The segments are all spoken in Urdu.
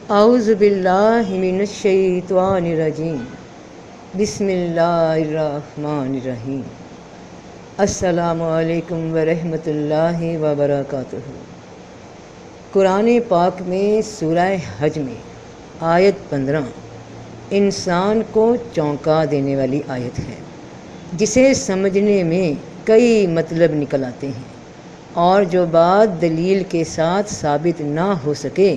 اعوذ باللہ من الشیطان الرجیم بسم اللہ الرحمن الرحیم السلام علیکم ورحمۃ اللہ وبرکاتہ۔ قرآن پاک میں سورہ حج میں آیت 15 انسان کو چونکا دینے والی آیت ہے، جسے سمجھنے میں کئی مطلب نکل آتے ہیں، اور جو بات دلیل کے ساتھ ثابت نہ ہو سکے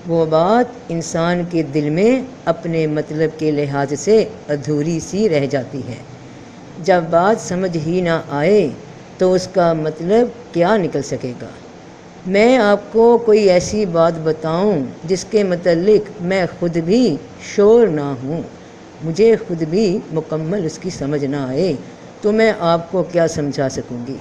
وہ بات انسان کے دل میں اپنے مطلب کے لحاظ سے ادھوری سی رہ جاتی ہے۔ جب بات سمجھ ہی نہ آئے تو اس کا مطلب کیا نکل سکے گا؟ میں آپ کو کوئی ایسی بات بتاؤں جس کے متعلق میں خود بھی شور نہ ہوں، مجھے خود بھی مکمل اس کی سمجھ نہ آئے تو میں آپ کو کیا سمجھا سکوں گی؟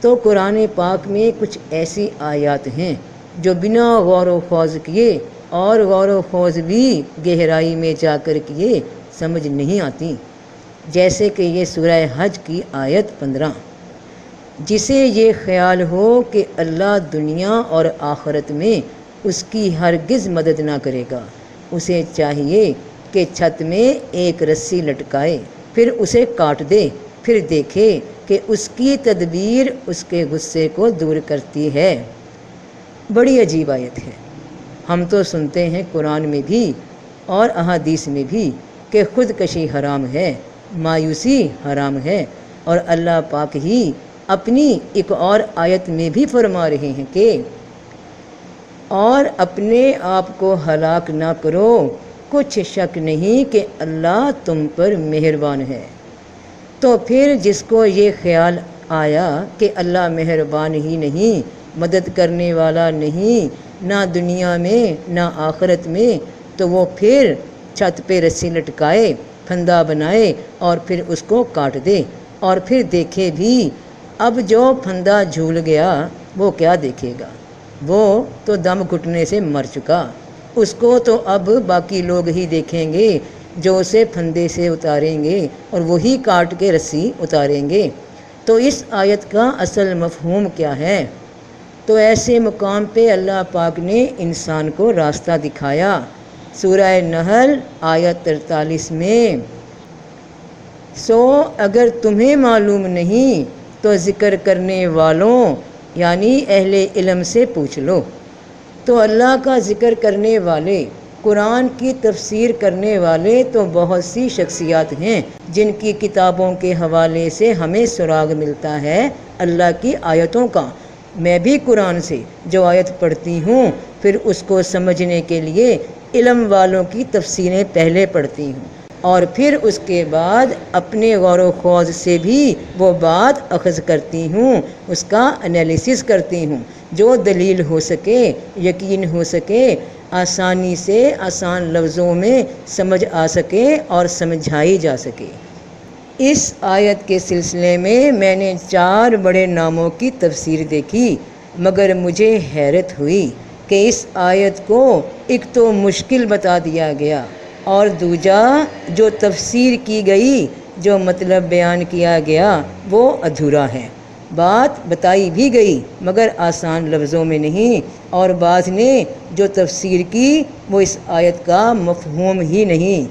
تو قرآن پاک میں کچھ ایسی آیات ہیں جو بنا غور و خوض کیے اور غور و خوض بھی گہرائی میں جا کر کیے سمجھ نہیں آتی، جیسے کہ یہ سورہ حج کی آیت 15۔ جسے یہ خیال ہو کہ اللہ دنیا اور آخرت میں اس کی ہرگز مدد نہ کرے گا، اسے چاہیے کہ چھت میں ایک رسی لٹکائے، پھر اسے کاٹ دے، پھر دیکھے کہ اس کی تدبیر اس کے غصے کو دور کرتی ہے۔ بڑی عجیب آیت ہے۔ ہم تو سنتے ہیں قرآن میں بھی اور احادیث میں بھی کہ خودکشی حرام ہے، مایوسی حرام ہے، اور اللہ پاک ہی اپنی ایک اور آیت میں بھی فرما رہے ہیں کہ اور اپنے آپ کو ہلاک نہ کرو، کچھ شک نہیں کہ اللہ تم پر مہربان ہے۔ تو پھر جس کو یہ خیال آیا کہ اللہ مہربان ہی نہیں، مدد کرنے والا نہیں، نہ دنیا میں نہ آخرت میں، تو وہ پھر چھت پہ رسی لٹکائے، پھندا بنائے اور پھر اس کو کاٹ دے، اور پھر دیکھے بھی۔ اب جو پھندا جھول گیا وہ کیا دیکھے گا؟ وہ تو دم گھٹنے سے مر چکا، اس کو تو اب باقی لوگ ہی دیکھیں گے جو اسے پھندے سے اتاریں گے اور وہی کاٹ کے رسی اتاریں گے۔ تو اس آیت کا اصل مفہوم کیا ہے؟ تو ایسے مقام پہ اللہ پاک نے انسان کو راستہ دکھایا۔ سورہ نحل آیت 43 میں اگر تمہیں معلوم نہیں تو ذکر کرنے والوں یعنی اہل علم سے پوچھ لو۔ تو اللہ کا ذکر کرنے والے، قرآن کی تفسیر کرنے والے تو بہت سی شخصیات ہیں جن کی کتابوں کے حوالے سے ہمیں سراغ ملتا ہے اللہ کی آیتوں کا۔ میں بھی قرآن سے جو آیت پڑھتی ہوں پھر اس کو سمجھنے کے لیے علم والوں کی تفسیریں پہلے پڑھتی ہوں، اور پھر اس کے بعد اپنے غور و خوض سے بھی وہ بات اخذ کرتی ہوں، اس کا انالیسس کرتی ہوں، جو دلیل ہو سکے، یقین ہو سکے، آسانی سے آسان لفظوں میں سمجھ آ سکے اور سمجھائی جا سکے۔ اس آیت کے سلسلے میں نے 4 بڑے ناموں کی تفسیر دیکھی، مگر مجھے حیرت ہوئی کہ اس آیت کو ایک تو مشکل بتا دیا گیا، اور دوجا جو تفسیر کی گئی، جو مطلب بیان کیا گیا وہ ادھورا ہے۔ بات بتائی بھی گئی مگر آسان لفظوں میں نہیں، اور بعض نے جو تفسیر کی وہ اس آیت کا مفہوم ہی نہیں۔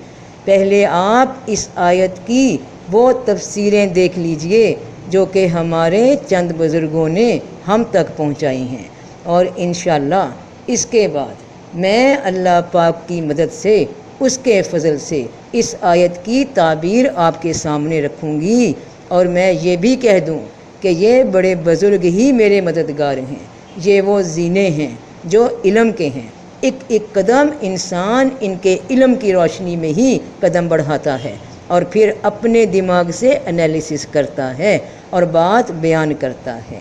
پہلے آپ اس آیت کی وہ تفسیریں دیکھ لیجئے جو کہ ہمارے چند بزرگوں نے ہم تک پہنچائی ہیں، اور انشاءاللہ اس کے بعد میں اللہ پاک کی مدد سے، اس کے فضل سے اس آیت کی تعبیر آپ کے سامنے رکھوں گی، اور میں یہ بھی کہہ دوں کہ یہ بڑے بزرگ ہی میرے مددگار ہیں، یہ وہ زینے ہیں جو علم کے ہیں۔ ایک ایک قدم انسان ان کے علم کی روشنی میں ہی قدم بڑھاتا ہے، اور پھر اپنے دماغ سے انالیسس کرتا ہے اور بات بیان کرتا ہے۔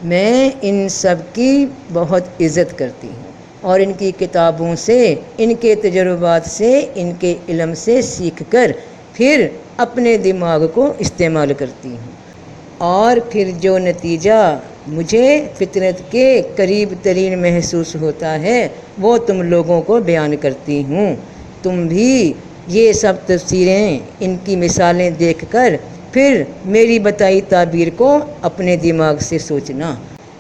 میں ان سب کی بہت عزت کرتی ہوں، اور ان کی کتابوں سے، ان کے تجربات سے، ان کے علم سے سیکھ کر پھر اپنے دماغ کو استعمال کرتی ہوں، اور پھر جو نتیجہ مجھے فطرت کے قریب ترین محسوس ہوتا ہے وہ تم لوگوں کو بیان کرتی ہوں۔ تم بھی یہ سب تفسیریں، ان کی مثالیں دیکھ کر پھر میری بتائی تعبیر کو اپنے دماغ سے سوچنا۔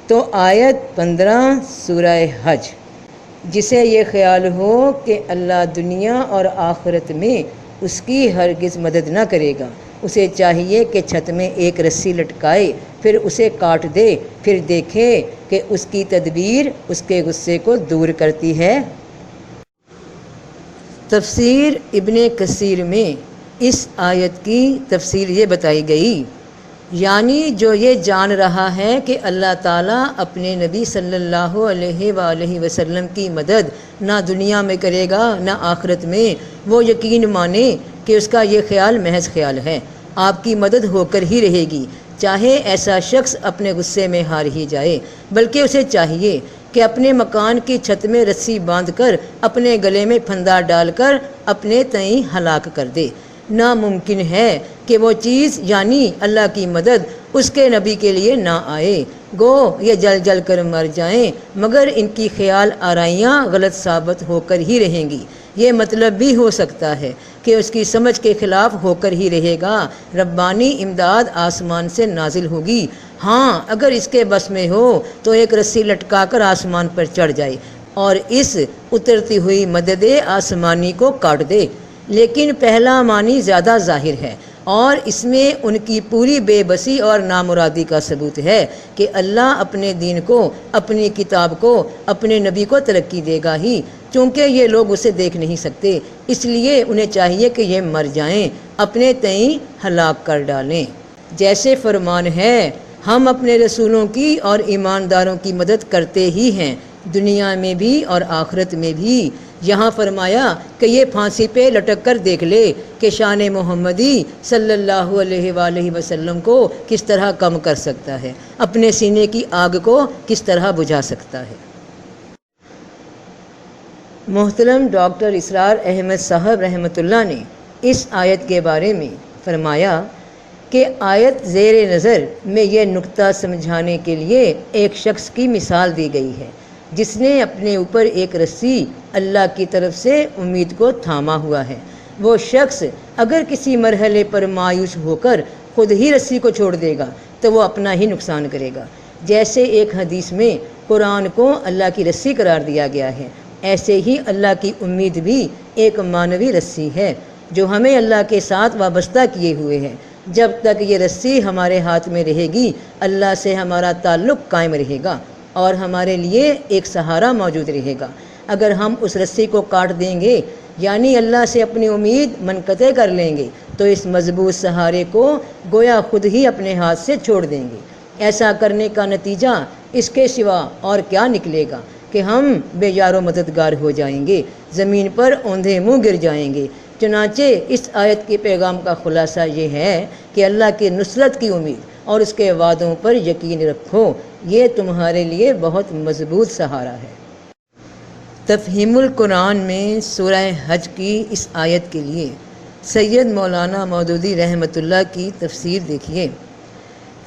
تو آیت 15 سورہ حج جسے یہ خیال ہو کہ اللہ دنیا اور آخرت میں اس کی ہرگز مدد نہ کرے گا، اسے چاہیے کہ چھت میں ایک رسی لٹکائے، پھر اسے کاٹ دے، پھر دیکھے کہ اس کی تدبیر اس کے غصے کو دور کرتی ہے۔ تفسیر ابن کثیر میں اس آیت کی تفسیر یہ بتائی گئی، یعنی جو یہ جان رہا ہے کہ اللہ تعالیٰ اپنے نبی صلی اللہ علیہ وآلہ وسلم کی مدد نہ دنیا میں کرے گا نہ آخرت میں، وہ یقین مانے کہ اس کا یہ خیال محض خیال ہے، آپ کی مدد ہو کر ہی رہے گی، چاہے ایسا شخص اپنے غصے میں ہار ہی جائے، بلکہ اسے چاہیے کہ اپنے مکان کی چھت میں رسی باندھ کر اپنے گلے میں پھندا ڈال کر اپنے تئیں ہلاک کر دے۔ ناممکن ہے کہ وہ چیز یعنی اللہ کی مدد اس کے نبی کے لیے نہ آئے، گو یہ جل جل کر مر جائیں، مگر ان کی خیال آرائیاں غلط ثابت ہو کر ہی رہیں گی۔ یہ مطلب بھی ہو سکتا ہے کہ اس کی سمجھ کے خلاف ہو کر ہی رہے گا، ربانی امداد آسمان سے نازل ہوگی، ہاں اگر اس کے بس میں ہو تو ایک رسی لٹکا کر آسمان پر چڑھ جائے اور اس اترتی ہوئی مدد آسمانی کو کاٹ دے، لیکن پہلا معنی زیادہ ظاہر ہے اور اس میں ان کی پوری بے بسی اور نامرادی کا ثبوت ہے کہ اللہ اپنے دین کو، اپنی کتاب کو، اپنے نبی کو ترقی دے گا ہی، چونکہ یہ لوگ اسے دیکھ نہیں سکتے، اس لیے انہیں چاہیے کہ یہ مر جائیں، اپنے تئیں ہلاک کر ڈالیں۔ جیسے فرمان ہے، ہم اپنے رسولوں کی اور ایمانداروں کی مدد کرتے ہی ہیں، دنیا میں بھی اور آخرت میں بھی۔ یہاں فرمایا کہ یہ پھانسی پہ لٹک کر دیکھ لے کہ شان محمدی صلی اللہ علیہ وآلہ وسلم کو کس طرح کم کر سکتا ہے، اپنے سینے کی آگ کو کس طرح بجھا سکتا ہے۔ محترم ڈاکٹر اسرار احمد صاحب رحمۃ اللہ نے اس آیت کے بارے میں فرمایا کہ آیت زیر نظر میں یہ نقطہ سمجھانے کے لیے ایک شخص کی مثال دی گئی ہے جس نے اپنے اوپر ایک رسی اللہ کی طرف سے امید کو تھاما ہوا ہے۔ وہ شخص اگر کسی مرحلے پر مایوس ہو کر خود ہی رسی کو چھوڑ دے گا تو وہ اپنا ہی نقصان کرے گا۔ جیسے ایک حدیث میں قرآن کو اللہ کی رسی قرار دیا گیا ہے، ایسے ہی اللہ کی امید بھی ایک معنوی رسی ہے جو ہمیں اللہ کے ساتھ وابستہ کیے ہوئے ہے۔ جب تک یہ رسی ہمارے ہاتھ میں رہے گی، اللہ سے ہمارا تعلق قائم رہے گا اور ہمارے لیے ایک سہارا موجود رہے گا۔ اگر ہم اس رسی کو کاٹ دیں گے یعنی اللہ سے اپنی امید منقطع کر لیں گے تو اس مضبوط سہارے کو گویا خود ہی اپنے ہاتھ سے چھوڑ دیں گے۔ ایسا کرنے کا نتیجہ اس کے سوا اور کیا نکلے گا کہ ہم بے یار و مددگار ہو جائیں گے، زمین پر اوندھے منہ گر جائیں گے۔ چنانچہ اس آیت کے پیغام کا خلاصہ یہ ہے کہ اللہ کی نصرت کی امید اور اس کے وعدوں پر یقین رکھو، یہ تمہارے لیے بہت مضبوط سہارا ہے۔ تفہیم القرآن میں سورہ حج کی اس آیت کے لیے سید مولانا مودودی رحمۃ اللہ کی تفسیر دیکھیے۔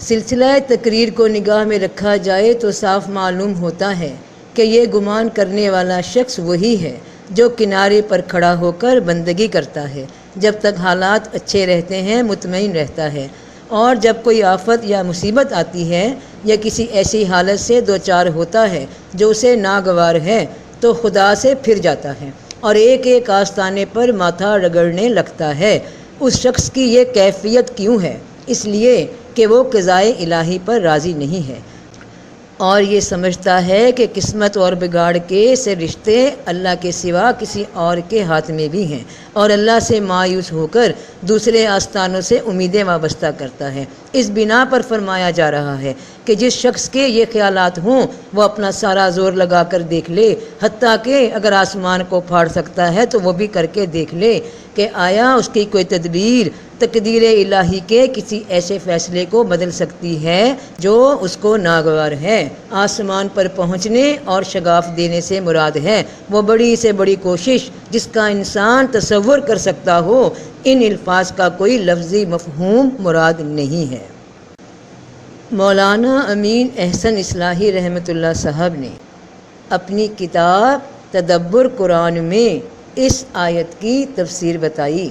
سلسلہ تقریر کو نگاہ میں رکھا جائے تو صاف معلوم ہوتا ہے کہ یہ گمان کرنے والا شخص وہی ہے جو کنارے پر کھڑا ہو کر بندگی کرتا ہے، جب تک حالات اچھے رہتے ہیں مطمئن رہتا ہے، اور جب کوئی آفت یا مصیبت آتی ہے یا کسی ایسی حالت سے دوچار ہوتا ہے جو اسے ناگوار ہے تو خدا سے پھر جاتا ہے اور ایک ایک آستانے پر ماتھا رگڑنے لگتا ہے۔ اس شخص کی یہ کیفیت کیوں ہے؟ اس لیے کہ وہ قضائے الہی پر راضی نہیں ہے اور یہ سمجھتا ہے کہ قسمت اور بگاڑ کے سے رشتے اللہ کے سوا کسی اور کے ہاتھ میں بھی ہیں، اور اللہ سے مایوس ہو کر دوسرے آستانوں سے امیدیں وابستہ کرتا ہے۔ اس بنا پر فرمایا جا رہا ہے کہ جس شخص کے یہ خیالات ہوں وہ اپنا سارا زور لگا کر دیکھ لے، حتیٰ کہ اگر آسمان کو پھاڑ سکتا ہے تو وہ بھی کر کے دیکھ لے کہ آیا اس کی کوئی تدبیر تقدیر الہی کے کسی ایسے فیصلے کو بدل سکتی ہے جو اس کو ناگوار ہے۔ آسمان پر پہنچنے اور شگاف دینے سے مراد ہے وہ بڑی سے بڑی کوشش جس کا انسان تصور کر سکتا ہو، ان الفاظ کا کوئی لفظی مفہوم مراد نہیں ہے۔ مولانا امین احسن اصلاحی رحمۃ اللہ صاحب نے اپنی کتاب تدبر قرآن میں اس آیت کی تفسیر بتائی۔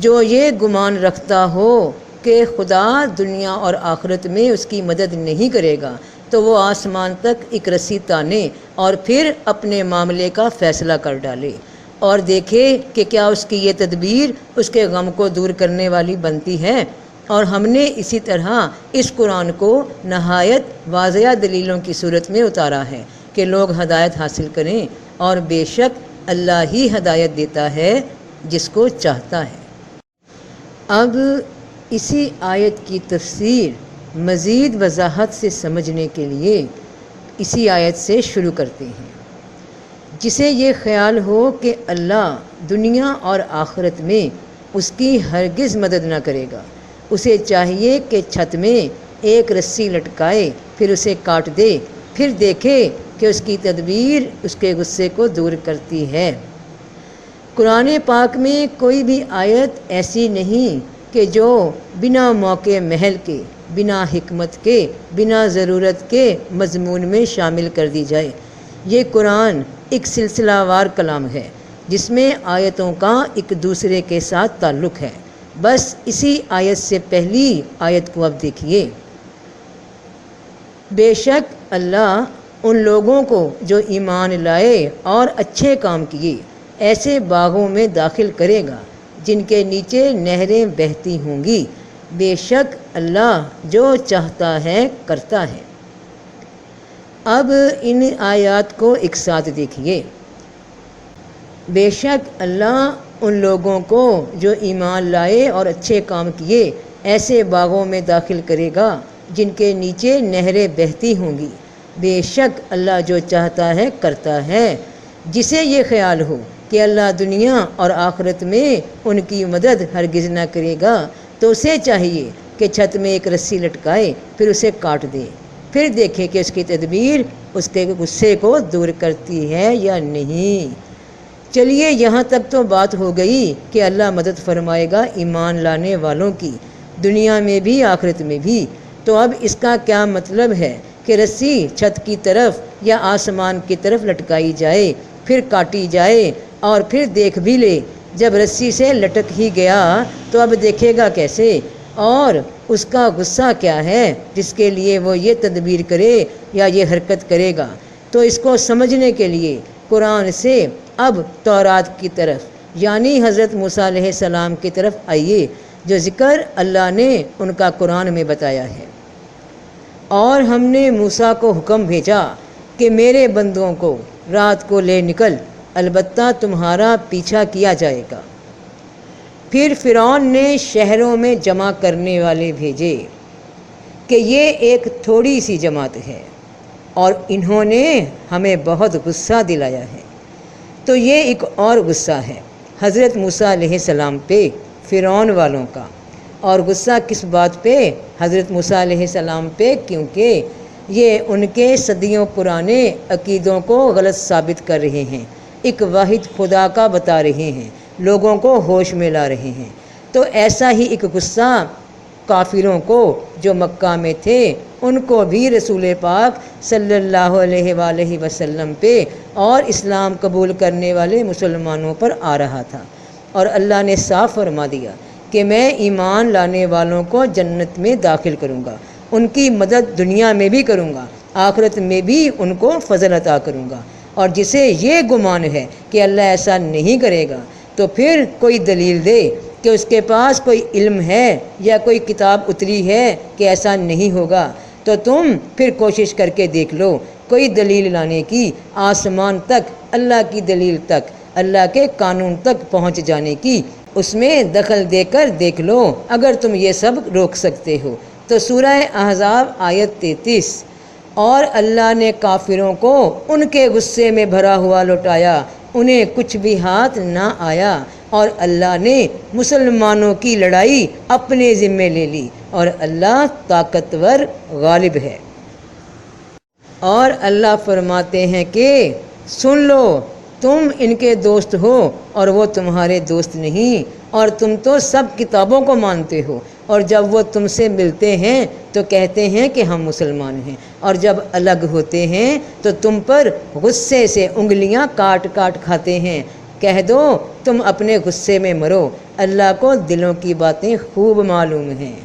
جو یہ گمان رکھتا ہو کہ خدا دنیا اور آخرت میں اس کی مدد نہیں کرے گا، تو وہ آسمان تک ایک رسی تانے اور پھر اپنے معاملے کا فیصلہ کر ڈالے اور دیکھے کہ کیا اس کی یہ تدبیر اس کے غم کو دور کرنے والی بنتی ہے۔ اور ہم نے اسی طرح اس قرآن کو نہایت واضح دلیلوں کی صورت میں اتارا ہے کہ لوگ ہدایت حاصل کریں، اور بے شک اللہ ہی ہدایت دیتا ہے جس کو چاہتا ہے۔ اب اسی آیت کی تفسیر مزید وضاحت سے سمجھنے کے لیے اسی آیت سے شروع کرتے ہیں۔ جسے یہ خیال ہو کہ اللہ دنیا اور آخرت میں اس کی ہرگز مدد نہ کرے گا، اسے چاہیے کہ چھت میں ایک رسی لٹکائے، پھر اسے کاٹ دے، پھر دیکھے کہ اس کی تدبیر اس کے غصے کو دور کرتی ہے۔ قرآن پاک میں کوئی بھی آیت ایسی نہیں کہ جو بنا موقع محل کے، بنا حکمت کے، بنا ضرورت کے مضمون میں شامل کر دی جائے۔ یہ قرآن ایک سلسلہ وار کلام ہے جس میں آیتوں کا ایک دوسرے کے ساتھ تعلق ہے۔ بس اسی آیت سے پہلی آیت کو اب دیکھیے۔ بے شک اللہ ان لوگوں کو جو ایمان لائے اور اچھے کام کیے ایسے باغوں میں داخل کرے گا جن کے نیچے نہریں بہتی ہوں گی۔ بے شک اللہ جو چاہتا ہے کرتا ہے۔ اب ان آیات کو ایک ساتھ دیکھیے۔ بے شک اللہ ان لوگوں کو جو ایمان لائے اور اچھے کام کیے ایسے باغوں میں داخل کرے گا جن کے نیچے نہریں بہتی ہوں گی۔ بے شک اللہ جو چاہتا ہے کرتا ہے۔ جسے یہ خیال ہو کہ اللہ دنیا اور آخرت میں ان کی مدد ہرگز نہ کرے گا تو اسے چاہیے کہ چھت میں ایک رسی لٹکائے، پھر اسے کاٹ دے، پھر دیکھے کہ اس کی تدبیر اس کے غصے کو دور کرتی ہے یا نہیں۔ چلیے یہاں تک تو بات ہو گئی کہ اللہ مدد فرمائے گا ایمان لانے والوں کی، دنیا میں بھی آخرت میں بھی۔ تو اب اس کا کیا مطلب ہے کہ رسی چھت کی طرف یا آسمان کی طرف لٹکائی جائے، پھر کاٹی جائے اور پھر دیکھ بھی لے؟ جب رسی سے لٹک ہی گیا تو اب دیکھے گا کیسے؟ اور اس کا غصہ کیا ہے جس کے لیے وہ یہ تدبیر کرے یا یہ حرکت کرے گا؟ تو اس کو سمجھنے کے لیے قرآن سے اب تورات کی طرف یعنی حضرت موسیٰ علیہ السلام کی طرف آئیے، جو ذکر اللہ نے ان کا قرآن میں بتایا ہے۔ اور ہم نے موسیٰ کو حکم بھیجا کہ میرے بندوں کو رات کو لے نکل، البتہ تمہارا پیچھا کیا جائے گا۔ پھر فرعون نے شہروں میں جمع کرنے والے بھیجے کہ یہ ایک تھوڑی سی جماعت ہے اور انہوں نے ہمیں بہت غصہ دلایا ہے۔ تو یہ ایک اور غصہ ہے حضرت موسیٰ علیہ السلام پہ، فرعون والوں کا۔ اور غصہ کس بات پہ؟ حضرت موسیٰ علیہ السلام پہ، کیونکہ یہ ان کے صدیوں پرانے عقیدوں کو غلط ثابت کر رہے ہیں، ایک واحد خدا کا بتا رہے ہیں، لوگوں کو ہوش میں لا رہے ہیں۔ تو ایسا ہی ایک غصہ کافروں کو جو مکہ میں تھے ان کو بھی رسول پاک صلی اللہ علیہ وآلہ وسلم پہ اور اسلام قبول کرنے والے مسلمانوں پر آ رہا تھا۔ اور اللہ نے صاف فرما دیا کہ میں ایمان لانے والوں کو جنت میں داخل کروں گا، ان کی مدد دنیا میں بھی کروں گا، آخرت میں بھی ان کو فضل عطا کروں گا۔ اور جسے یہ گمان ہے کہ اللہ ایسا نہیں کرے گا تو پھر کوئی دلیل دے کہ اس کے پاس کوئی علم ہے یا کوئی کتاب اتری ہے کہ ایسا نہیں ہوگا۔ تو تم پھر کوشش کر کے دیکھ لو کوئی دلیل لانے کی، آسمان تک، اللہ کی دلیل تک، اللہ کے قانون تک پہنچ جانے کی، اس میں دخل دے کر دیکھ لو اگر تم یہ سب روک سکتے ہو۔ تو سورہ احزاب آیت 33۔ اور اللہ نے کافروں کو ان کے غصے میں بھرا ہوا لوٹایا، انہیں کچھ بھی ہاتھ نہ آیا، اور اللہ نے مسلمانوں کی لڑائی اپنے ذمے لے لی، اور اللہ طاقتور غالب ہے۔ اور اللہ فرماتے ہیں کہ سن لو، تم ان کے دوست ہو اور وہ تمہارے دوست نہیں، اور تم تو سب کتابوں کو مانتے ہو، اور جب وہ تم سے ملتے ہیں تو کہتے ہیں کہ ہم مسلمان ہیں، اور جب الگ ہوتے ہیں تو تم پر غصے سے انگلیاں کاٹ کاٹ کھاتے ہیں۔ کہہ دو تم اپنے غصے میں مرو، اللہ کو دلوں کی باتیں خوب معلوم ہیں۔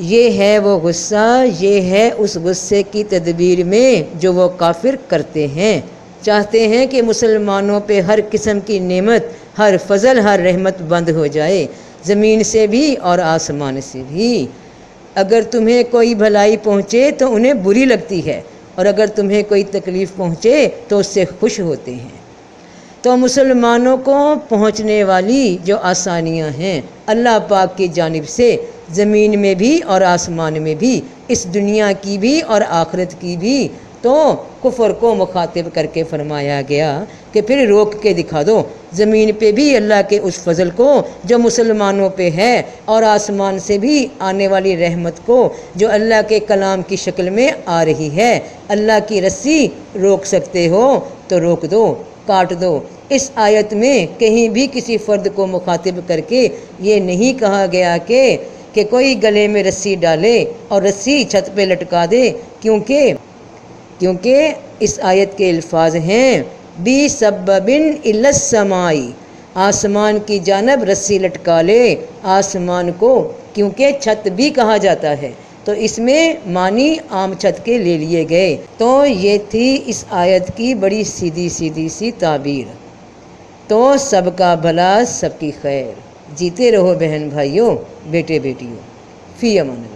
یہ ہے وہ غصہ، یہ ہے اس غصے کی تدبیر میں جو وہ کافر کرتے ہیں۔ چاہتے ہیں کہ مسلمانوں پہ ہر قسم کی نعمت، ہر فضل، ہر رحمت بند ہو جائے، زمین سے بھی اور آسمان سے بھی۔ اگر تمہیں کوئی بھلائی پہنچے تو انہیں بری لگتی ہے، اور اگر تمہیں کوئی تکلیف پہنچے تو اس سے خوش ہوتے ہیں۔ تو مسلمانوں کو پہنچنے والی جو آسانیاں ہیں اللہ پاک کی جانب سے، زمین میں بھی اور آسمان میں بھی، اس دنیا کی بھی اور آخرت کی بھی، تو کفر کو مخاطب کر کے فرمایا گیا کہ پھر روک کے دکھا دو، زمین پہ بھی اللہ کے اس فضل کو جو مسلمانوں پہ ہے، اور آسمان سے بھی آنے والی رحمت کو جو اللہ کے کلام کی شکل میں آ رہی ہے۔ اللہ کی رسی روک سکتے ہو تو روک دو، کاٹ دو۔ اس آیت میں کہیں بھی کسی فرد کو مخاطب کر کے یہ نہیں کہا گیا کہ کوئی گلے میں رسی ڈالے اور رسی چھت پہ لٹکا دے، کیونکہ اس آیت کے الفاظ ہیں بی سببن الی السماء، آسمان کی جانب رسی لٹکا لے آسمان کو، کیونکہ چھت بھی کہا جاتا ہے، تو اس میں معنی عام چھت کے لے لیے گئے۔ تو یہ تھی اس آیت کی بڑی سیدھی سی تعبیر۔ تو سب کا بھلا، سب کی خیر۔ جیتے رہو بہن بھائیوں، بیٹے بیٹیوں، فی امان اللہ۔